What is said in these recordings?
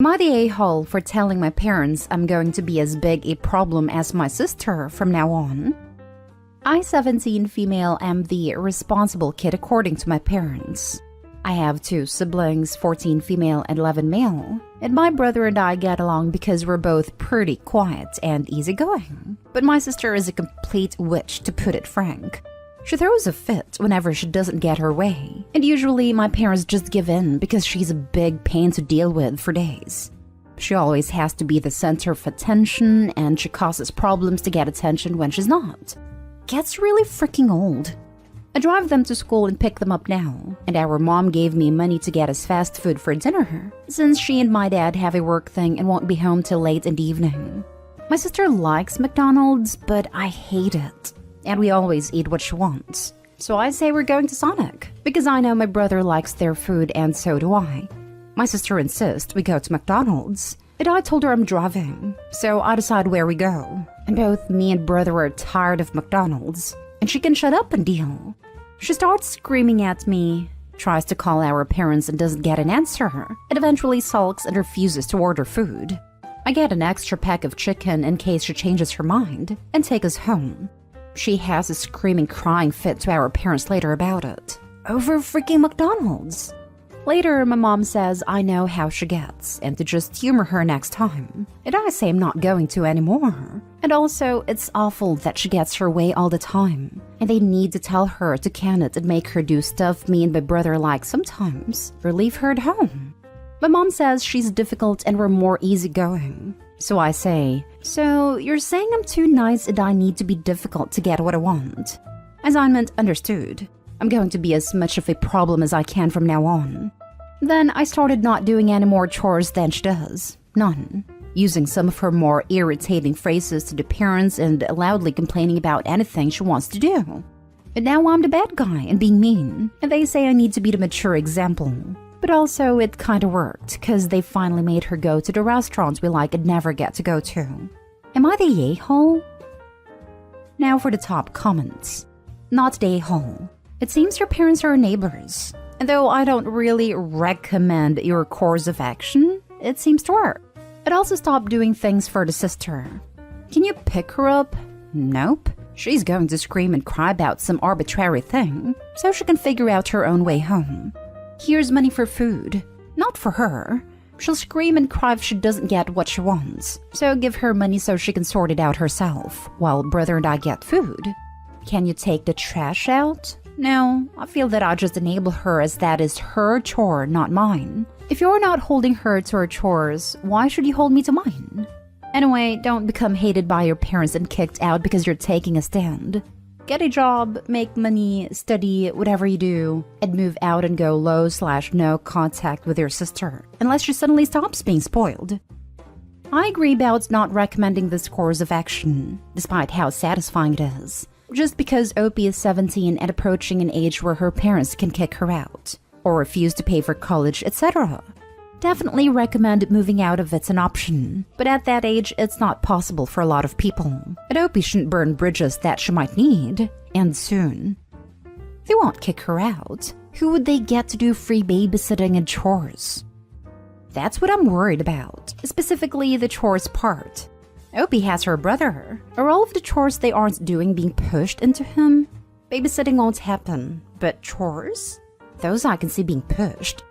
I the a-hole for telling my parents I'm going to be as big a problem as my sister from now on? I, 17 female, am the responsible kid according to my parents. I have 2 siblings, 14 female and 11 male, and my brother and I get along because we're both pretty quiet and easygoing. But my sister is a complete witch, to put it frank. She throws a fit whenever she doesn't get her way, and usually my parents just give in because she's a big pain to deal with for days. She always has to be the center of attention, and she causes problems to get attention when she's not. Gets really freaking old. I drive them to school and pick them up now, and our mom gave me money to get us fast food for dinner, since she and my dad have a work thing and won't be home till late in the evening. My sister likes McDonald's, but I hate it, and we always eat what she wants. So I say we're going to Sonic, because I know my brother likes their food and so do I. My sister insists we go to McDonald's, and I told her I'm driving, so I decide where we go. And both me and brother are tired of McDonald's, and she can shut up and deal. She starts screaming at me, tries to call our parents and doesn't get an answer, and eventually sulks and refuses to order food. I get an extra pack of chicken in case she changes her mind, and take us home. She has a screaming, crying fit to our parents later about it. Over freaking McDonald's! Later, my mom says I know how she gets, and to just humor her next time. And I say I'm not going to anymore. And also, it's awful that she gets her way all the time, and they need to tell her to can it and make her do stuff me and my brother like sometimes, or leave her at home. My mom says she's difficult and we're more easygoing. So I say, so you're saying I'm too nice and I need to be difficult to get what I want? Assignment understood. I'm going to be as much of a problem as I can from now on. Then I started not doing any more chores than she does. None. Using some of her more irritating phrases to the parents and loudly complaining about anything she wants to do. And now I'm the bad guy and being mean, and they say I need to be the mature example. But also it kinda worked, cause they finally made her go to the restaurants we like and never get to go to. Am I the a-hole? Now for the top comments. Not the a-hole. It seems your parents are neighbors. And though I don't really recommend your course of action, it seems to work. It also stopped doing things for the sister. Can you pick her up? Nope. She's going to scream and cry about some arbitrary thing, so she can figure out her own way home. Here's money for food. Not for her. She'll scream and cry if she doesn't get what she wants, so give her money so she can sort it out herself, while brother and I get food. Can you take the trash out? No, I feel that I just enable her as that is her chore, not mine. If you're not holding her to her chores, why should you hold me to mine? Anyway, don't become hated by your parents and kicked out because you're taking a stand. Get a job, make money, study, whatever you do, and move out and go low/no contact with your sister, unless she suddenly stops being spoiled. I agree about not recommending this course of action, despite how satisfying it is. Just because OP is 17 and approaching an age where her parents can kick her out, or refuse to pay for college, etc. Definitely recommend moving out if it's an option, but at that age, it's not possible for a lot of people. And OP shouldn't burn bridges that she might need, and soon. They won't kick her out. Who would they get to do free babysitting and chores? That's what I'm worried about, specifically the chores part. Opie has her brother. Are all of the chores they aren't doing being pushed into him? Babysitting won't happen, but chores? Those I can see being pushed.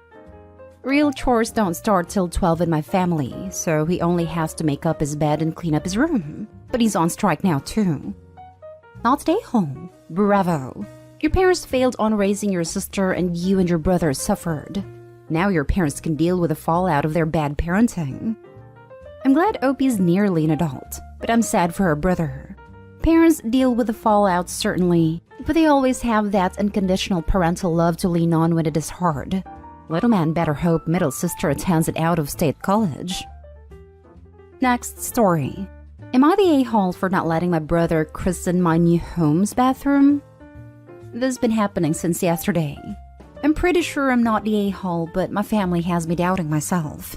Real chores don't start till 12 in my family, so he only has to make up his bed and clean up his room. But he's on strike now too. Not stay home. Bravo. Your parents failed on raising your sister and you and your brother suffered. Now your parents can deal with the fallout of their bad parenting. I'm glad Opie's nearly an adult, but I'm sad for her brother. Parents deal with the fallout certainly, but they always have that unconditional parental love to lean on when it is hard. Little man better hope middle sister attends an out-of-state college. Next story. Am I the a-hole for not letting my brother christen my new home's bathroom? This has been happening since yesterday. I'm pretty sure I'm not the a-hole, but my family has me doubting myself.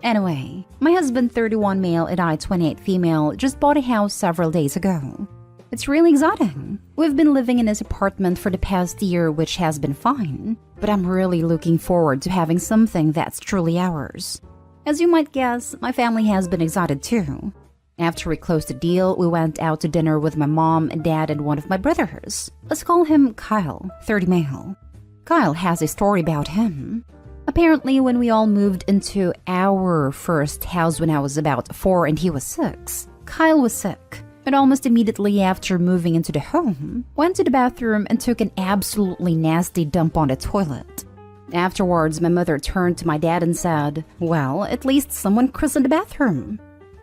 Anyway, my husband, 31 male and I, 28 female, just bought a house several days ago. It's really exciting. We've been living in his apartment for the past year, which has been fine, but I'm really looking forward to having something that's truly ours. As you might guess, my family has been excited too. After we closed the deal, we went out to dinner with my mom, dad, and one of my brothers. Let's call him Kyle, 30 male. Kyle has a story about him. Apparently, when we all moved into our first house when I was about 4 and he was 6, Kyle was sick. And almost immediately after moving into the home, went to the bathroom and took an absolutely nasty dump on the toilet. Afterwards, my mother turned to my dad and said, "Well, at least someone christened the bathroom."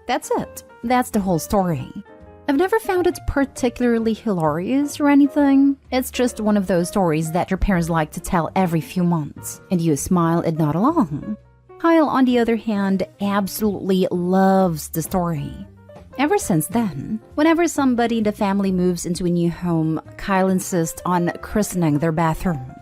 That's it. That's the whole story. I've never found it particularly hilarious or anything. It's just one of those stories that your parents like to tell every few months, and you smile and nod along. Kyle, on the other hand, absolutely loves the story. Ever since then, whenever somebody in the family moves into a new home, Kyle insists on christening their bathroom.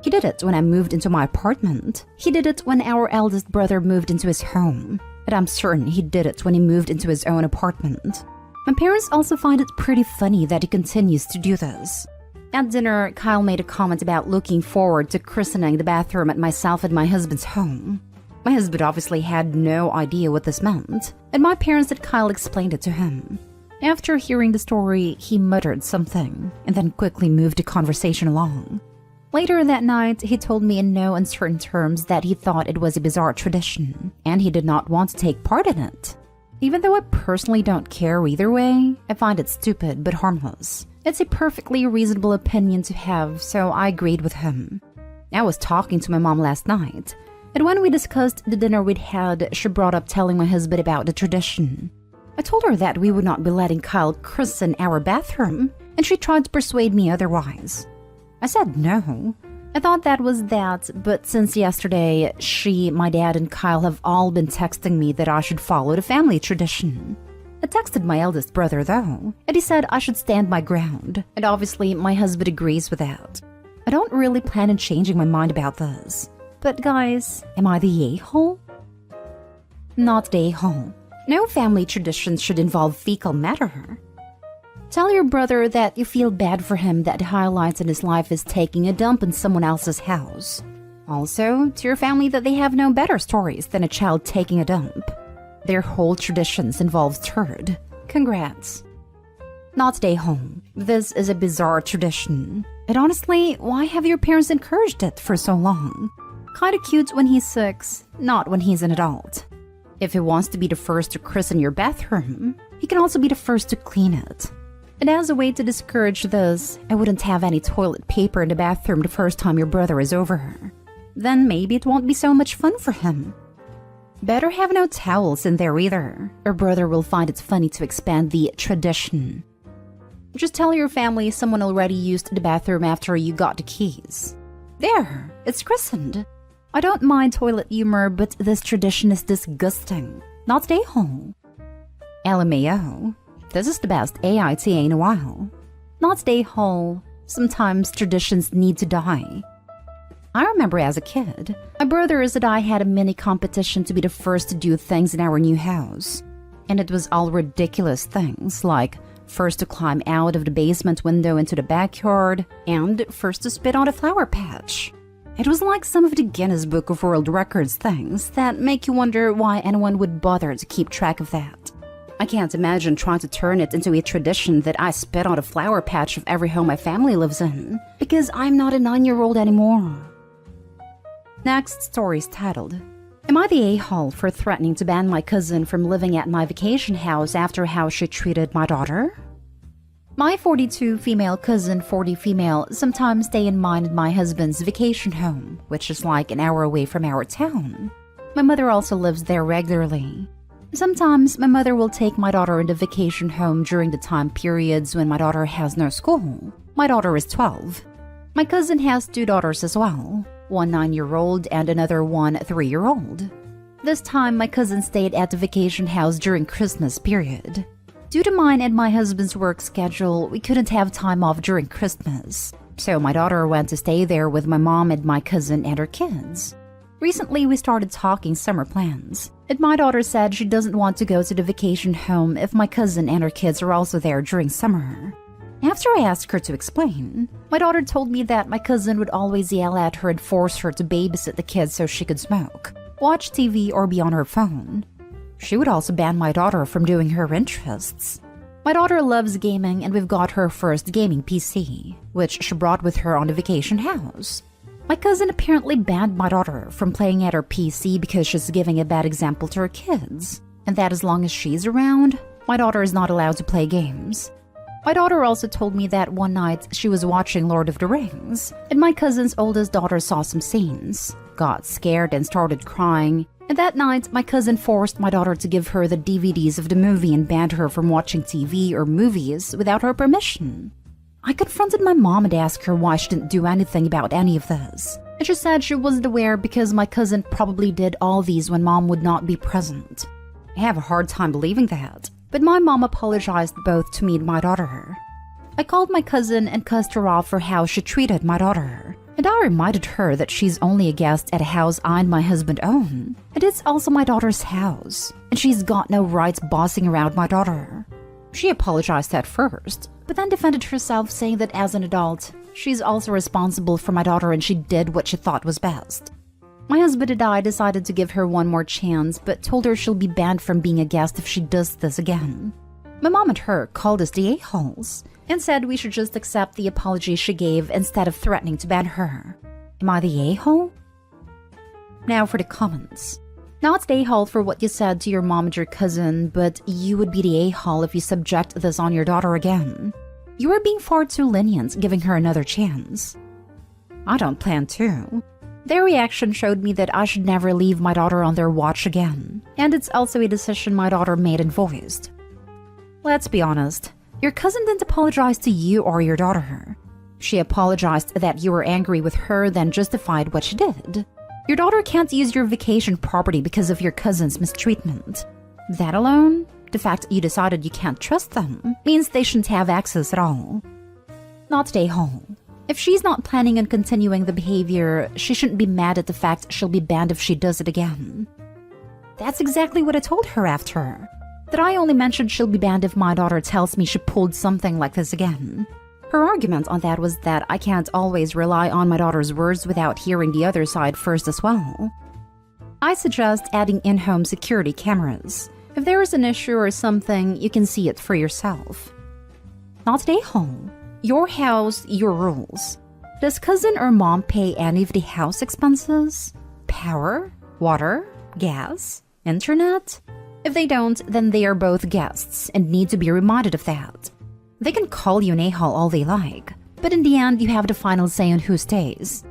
He did it when I moved into my apartment. He did it when our eldest brother moved into his home. And I'm certain he did it when he moved into his own apartment. My parents also find it pretty funny that he continues to do this. At dinner, Kyle made a comment about looking forward to christening the bathroom at myself and my husband's home. My husband obviously had no idea what this meant, and my parents had Kyle explained it to him. After hearing the story, he muttered something, and then quickly moved the conversation along. Later that night, he told me in no uncertain terms that he thought it was a bizarre tradition, and he did not want to take part in it. Even though I personally don't care either way, I find it stupid but harmless. It's a perfectly reasonable opinion to have, so I agreed with him. I was talking to my mom last night, and when we discussed the dinner we'd had, she brought up telling my husband about the tradition. I told her that we would not be letting Kyle christen our bathroom, and she tried to persuade me otherwise. I said no. I thought that was that, but since yesterday, she, my dad, and Kyle have all been texting me that I should follow the family tradition. I texted my eldest brother, though, and he said I should stand my ground, and obviously my husband agrees with that. I don't really plan on changing my mind about this. But guys, am I the a-hole? Not the a-hole. No family traditions should involve fecal matter. Tell your brother that you feel bad for him that the highlights in his life is taking a dump in someone else's house. Also, to your family that they have no better stories than a child taking a dump. Their whole traditions involve turd. Congrats. Not stay home. This is a bizarre tradition. And honestly, why have your parents encouraged it for so long? Kinda cute when he's 6, not when he's an adult. If he wants to be the first to christen your bathroom, he can also be the first to clean it. And as a way to discourage this, I wouldn't have any toilet paper in the bathroom the first time your brother is over. Then maybe it won't be so much fun for him. Better have no towels in there either. Your brother will find it funny to expand the tradition. Just tell your family someone already used the bathroom after you got the keys. There, it's christened. I don't mind toilet humor, but this tradition is disgusting. Not stay home. LMAO. This is the best AITA in a while. Not stay whole. Sometimes traditions need to die. I remember as a kid, my brothers and I had a mini competition to be the first to do things in our new house. And it was all ridiculous things like first to climb out of the basement window into the backyard and first to spit on a flower patch. It was like some of the Guinness Book of World Records things that make you wonder why anyone would bother to keep track of that. I can't imagine trying to turn it into a tradition that I spit on a flower patch of every home my family lives in, because I'm not a 9-year-old anymore. Next story is titled, Am I the a-hole for threatening to ban my cousin from living at my vacation house after how she treated my daughter? My 42 female cousin, 40 female, sometimes stay in mine and my husband's vacation home, which is like an hour away from our town. My mother also lives there regularly. Sometimes my mother will take my daughter into vacation home during the time periods when my daughter has no school. My daughter is 12. My cousin has 2 daughters as well, one 9-year-old and another one 3-year-old. This time my cousin stayed at the vacation house during Christmas period. Due to mine and my husband's work schedule, we couldn't have time off during Christmas. So my daughter went to stay there with my mom and my cousin and her kids. Recently, we started talking summer plans, and my daughter said she doesn't want to go to the vacation home if my cousin and her kids are also there during summer. After I asked her to explain, my daughter told me that my cousin would always yell at her and force her to babysit the kids so she could smoke. watch TV, or be on her phone. She would also ban my daughter from doing her interests. My daughter loves gaming, and we've got her first gaming PC, which she brought with her on a vacation house. My cousin apparently banned my daughter from playing at her PC because she's giving a bad example to her kids, and that as long as she's around, my daughter is not allowed to play games. My daughter also told me that one night she was watching Lord of the Rings, and my cousin's oldest daughter saw some scenes, got scared and started crying, and that night my cousin forced my daughter to give her the DVDs of the movie and banned her from watching TV or movies without her permission. I confronted my mom and asked her why she didn't do anything about any of this, and she said she wasn't aware because my cousin probably did all these when mom would not be present. I have a hard time believing that, but my mom apologized both to me and my daughter. I called my cousin and cussed her off for how she treated my daughter, and I reminded her that she's only a guest at a house I and my husband own, and it's also my daughter's house, and she's got no rights bossing around my daughter. She apologized at first, but then defended herself, saying that as an adult, she's also responsible for my daughter and she did what she thought was best. My husband and I decided to give her one more chance, but told her she'll be banned from being a guest if she does this again. My mom and her called us the a-holes and said we should just accept the apology she gave instead of threatening to ban her. Am I the a-hole? Now for the comments. Not the a-hole for what you said to your mom and your cousin, but you would be the a-hole if you subject this on your daughter again. You are being far too lenient, giving her another chance. I don't plan to. Their reaction showed me that I should never leave my daughter on their watch again, and it's also a decision my daughter made and voiced. Let's be honest, your cousin didn't apologize to you or your daughter. She apologized that you were angry with her, then justified what she did. Your daughter can't use your vacation property because of your cousin's mistreatment. That alone, the fact you decided you can't trust them, means they shouldn't have access at all. Not stay home. If she's not planning on continuing the behavior, she shouldn't be mad at the fact she'll be banned if she does it again. That's exactly what I told her after. That I only mentioned she'll be banned if my daughter tells me she pulled something like this again. Her argument on that was that I can't always rely on my daughter's words without hearing the other side first as well. I suggest adding in-home security cameras. If there is an issue or something, you can see it for yourself. Not stay home. Your house, your rules. Does cousin or mom pay any of the house expenses? Power? Water? Gas? Internet? If they don't, then they are both guests and need to be reminded of that. They can call you an a-hole all they like, but in the end, you have the final say on who stays.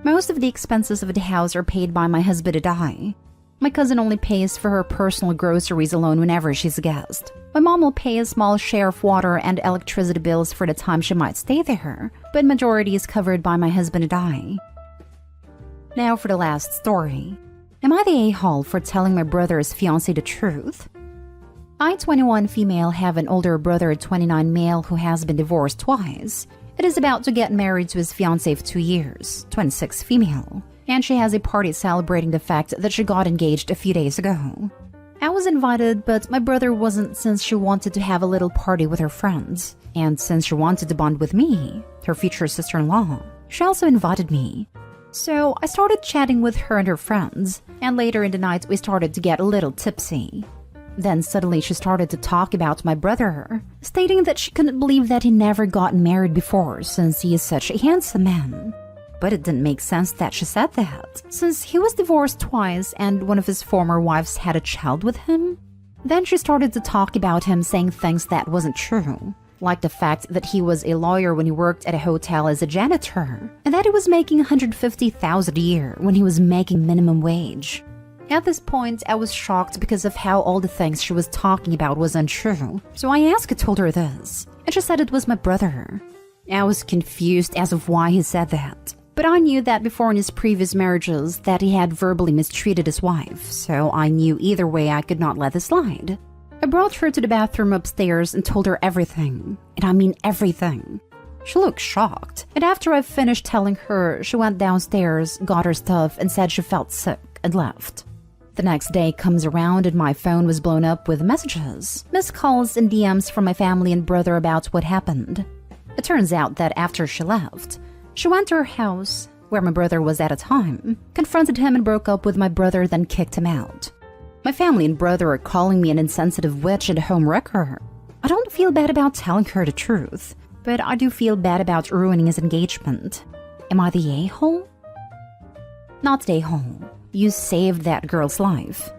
Most of the expenses of the house are paid by my husband and I. My cousin only pays for her personal groceries alone whenever she's a guest. My mom will pay a small share of water and electricity bills for the time she might stay there, but majority is covered by my husband and I. Now for the last story. Am I the a-hole for telling my brother's fiancé the truth? I, 21 female, have an older brother, 29 male, who has been divorced twice. It is about to get married to his fiancé of 2 years, 26 female, and she has a party celebrating the fact that she got engaged a few days ago. I was invited, but my brother wasn't, since she wanted to have a little party with her friends, and since she wanted to bond with me, her future sister-in-law, she also invited me. So I started chatting with her and her friends, and later in the night we started to get a little tipsy. Then suddenly she started to talk about my brother, stating that she couldn't believe that he never got married before since he is such a handsome man. But it didn't make sense that she said that, since he was divorced twice and one of his former wives had a child with him. Then she started to talk about him, saying things that wasn't true, like the fact that he was a lawyer when he worked at a hotel as a janitor, and that he was making $150,000 a year when he was making minimum wage. At this point, I was shocked because of how all the things she was talking about was untrue, so I told her this, and she said it was my brother. I was confused as of why he said that, but I knew that before in his previous marriages that he had verbally mistreated his wife, so I knew either way I could not let this slide. I brought her to the bathroom upstairs and told her everything, and I mean everything. She looked shocked, and after I finished telling her, she went downstairs, got her stuff, and said she felt sick, and left. The next day comes around and my phone was blown up with messages, missed calls, and DMs from my family and brother about what happened. It turns out that after she left, she went to her house, where my brother was at a time, confronted him and broke up with my brother, then kicked him out. My family and brother are calling me an insensitive witch and homewrecker. I don't feel bad about telling her the truth, but I do feel bad about ruining his engagement. Am I the a-hole? Not the a-hole. You saved that girl's life.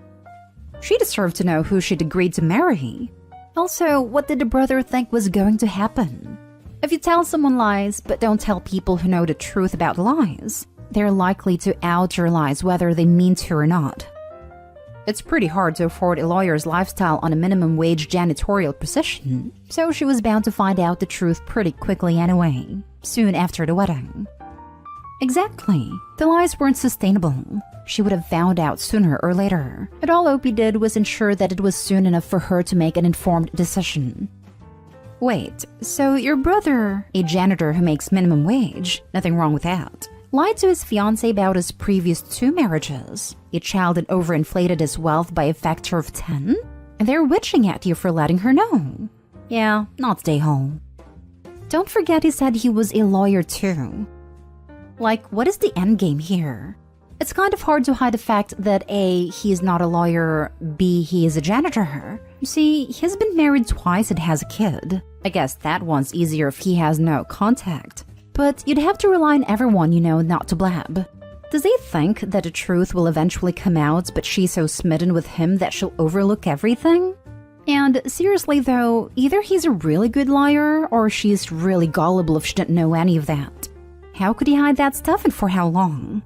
She deserved to know who she'd agreed to marry. Also, what did the brother think was going to happen? If you tell someone lies, but don't tell people who know the truth about lies, they're likely to out your lies whether they mean to or not. It's pretty hard to afford a lawyer's lifestyle on a minimum wage janitorial position, so she was bound to find out the truth pretty quickly anyway, soon after the wedding. Exactly. The lies weren't sustainable. She would have found out sooner or later, but all Opie did was ensure that it was soon enough for her to make an informed decision. Wait, so your brother, a janitor who makes minimum wage, nothing wrong with that, lied to his fiancée about his previous 2 marriages, a child and overinflated his wealth by a factor of 10? And they're witching at you for letting her know. Yeah, not stay home. Don't forget he said he was a lawyer too. Like, what is the endgame here? It's kind of hard to hide the fact that A, he is not a lawyer, B, he is a janitor. You see, he's been married twice and has a kid. I guess that one's easier if he has no contact. But you'd have to rely on everyone you know not to blab. Does he think that the truth will eventually come out, but she's so smitten with him that she'll overlook everything? And seriously though, either he's a really good liar, or she's really gullible if she didn't know any of that. How could he hide that stuff and for how long?